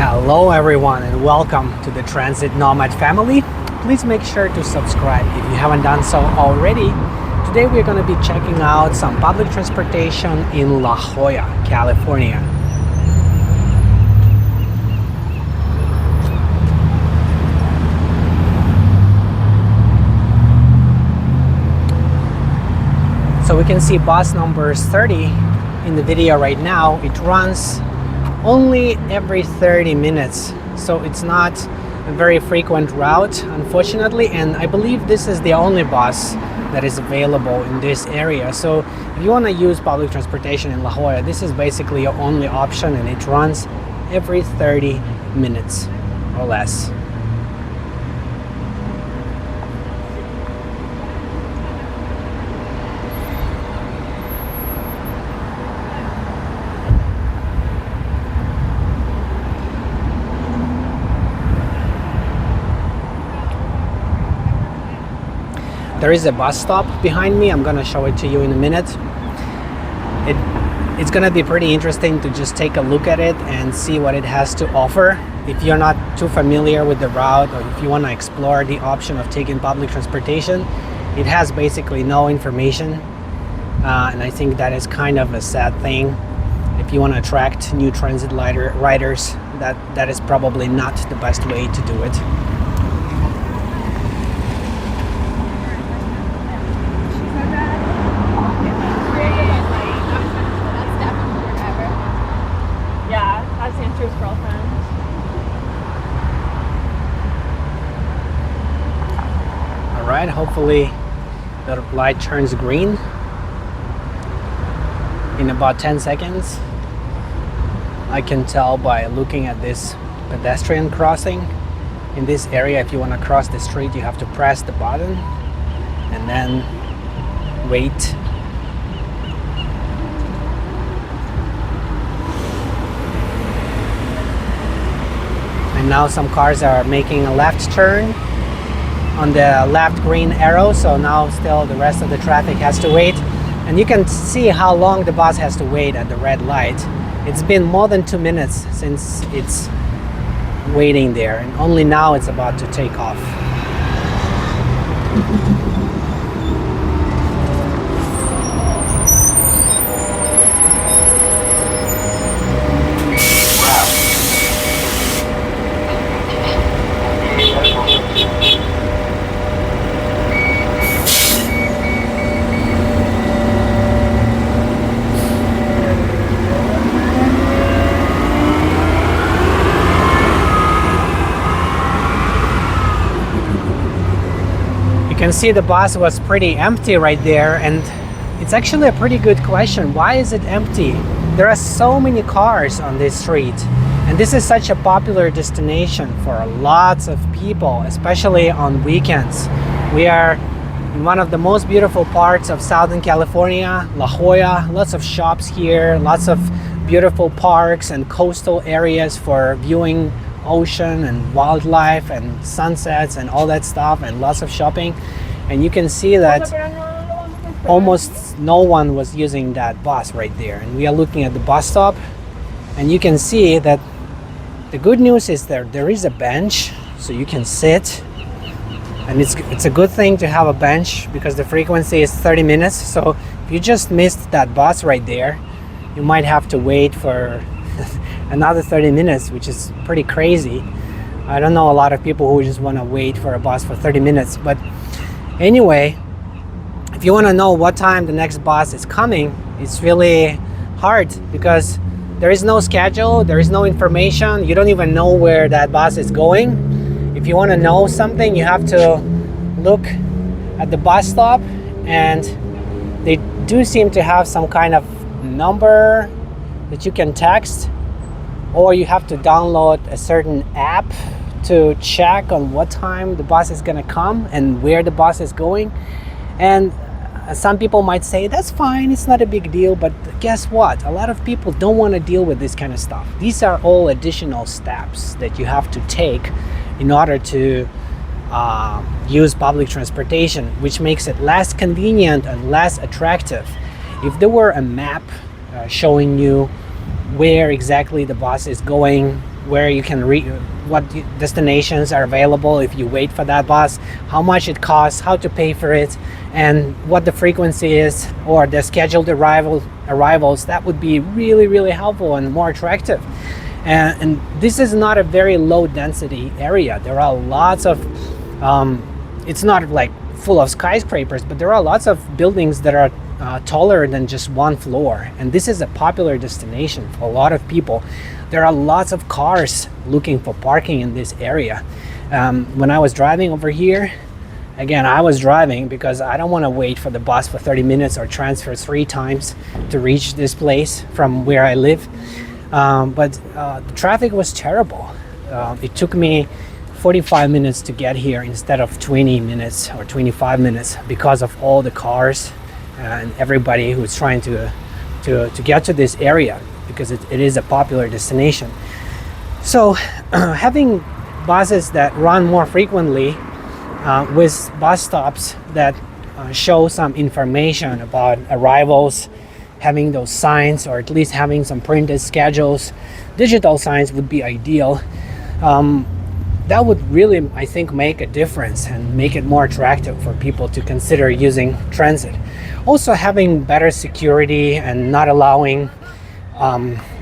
Hello everyone and welcome to the Transit Nomad family. Please make sure to subscribe if you haven't done so already. Today we're going to be checking out some public transportation in La Jolla, California. So we can see bus number 30 in the video right now. It runs only every 30 minutes, so it's not a very frequent route, unfortunately, and I believe this is the only bus that is available in this area. So if you want to use public transportation in La Jolla, this is basically your only option, and it runs every 30 minutes or less. There is a bus stop behind me. I'm gonna show it to you in a minute. It's gonna be pretty interesting to just take a look at it and see what it has to offer. If you're not too familiar with the route, or if you wanna explore the option of taking public transportation, it has basically no information. And I think that is kind of a sad thing. If you wanna attract new transit riders, that is probably not the best way to do it. His girlfriend. All right, hopefully the light turns green in about 10 seconds. I can tell by looking at this pedestrian crossing in this area. If you want to cross the street, you have to press the button and then wait. And now some cars are making a left turn on the left green arrow, so now still the rest of the traffic has to wait. And you can see how long the bus has to wait at the red light. It's been more than 2 minutes since it's waiting there, and only now it's about to take off. You can see the bus was pretty empty right there, and it's actually a pretty good question. Why is it empty? There are so many cars on this street, and this is such a popular destination for lots of people, especially on weekends. We are in one of the most beautiful parts of Southern California, La Jolla. Lots of shops here, lots of beautiful parks and coastal areas for viewing ocean and wildlife and sunsets and all that stuff, and lots of shopping. And you can see that almost no one was using that bus right there. And we are looking at the bus stop, and you can see that the good news is there is a bench, so you can sit, and it's a good thing to have a bench because the frequency is 30 minutes. So if you just missed that bus right there, you might have to wait for another 30 minutes, which is pretty crazy. I don't know a lot of people who just want to wait for a bus for 30 minutes. But anyway, if you want to know what time the next bus is coming, it's really hard because there is no schedule, there is no information. You don't even know where that bus is going. If you want to know something, you have to look at the bus stop, and they do seem to have some kind of number that you can text, or you have to download a certain app to check on what time the bus is going to come and where the bus is going. And some people might say that's fine, it's not a big deal, but guess what? A lot of people don't want to deal with this kind of stuff. These are all additional steps that you have to take in order to use public transportation, which makes it less convenient and less attractive. If there were a map showing you where exactly the bus is going, where you can what destinations are available if you wait for that bus, how much it costs, how to pay for it, and what the frequency is, or the scheduled arrivals. That would be really, really helpful and more attractive. And this is not a very low density area. There are lots of it's not like full of skyscrapers, but there are lots of buildings that are taller than just one floor, and this is a popular destination for a lot of people. There are lots of cars looking for parking in this area. When I was driving over here, again, I was driving because I don't want to wait for the bus for 30 minutes or transfer 3 times to reach this place from where I live. But the traffic was terrible. It took me 45 minutes to get here instead of 20 minutes or 25 minutes because of all the cars and everybody who's trying to get to this area, because it is a popular destination. So having buses that run more frequently with bus stops that show some information about arrivals, having those signs, or at least having some printed schedules, digital signs would be ideal. That would really, I think, make a difference and make it more attractive for people to consider using transit. Also, having better security and not allowing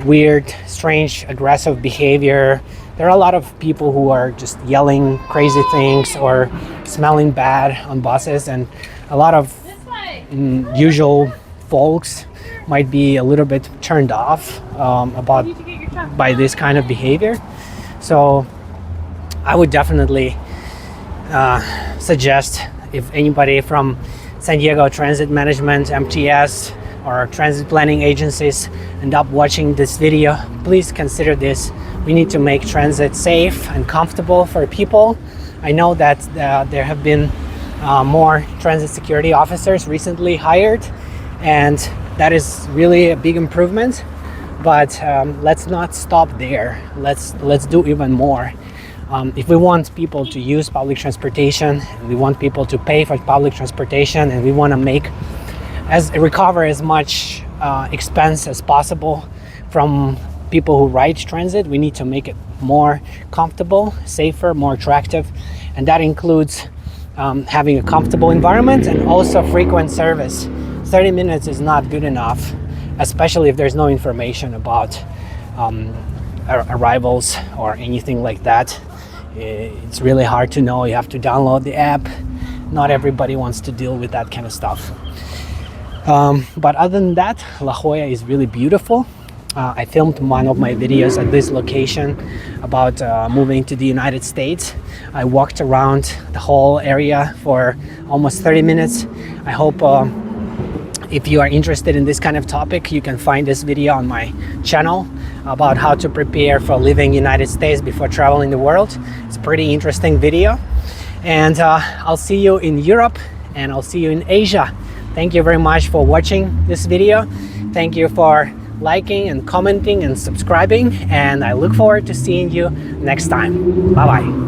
weird, strange, aggressive behavior. There are a lot of people who are just yelling crazy things or smelling bad on buses, and a lot of usual folks might be a little bit turned off by this kind of behavior. So I would definitely suggest, if anybody from San Diego Transit Management, MTS, or transit planning agencies end up watching this video, please consider this. We need to make transit safe and comfortable for people. I know that there have been more transit security officers recently hired, and that is really a big improvement. But let's not stop there. Let's do even more. If we want people to use public transportation, we want people to pay for public transportation, and we want to recover as much expense as possible from people who ride transit, we need to make it more comfortable, safer, more attractive, and that includes having a comfortable environment and also frequent service. 30 minutes is not good enough, especially if there's no information about arrivals or anything like that. It's really hard to know. You have to download the app. Not everybody wants to deal with that kind of stuff. But other than that, La Jolla is really beautiful. I filmed one of my videos at this location about moving to the United States. I walked around the whole area for almost 30 minutes. I hope if you are interested in this kind of topic, you can find this video on my channel about how to prepare for living in the United States before traveling the world. It's a pretty interesting video. And I'll see you in Europe, and I'll see you in Asia. Thank you very much for watching this video. Thank you for liking and commenting and subscribing, and I look forward to seeing you next time. Bye bye.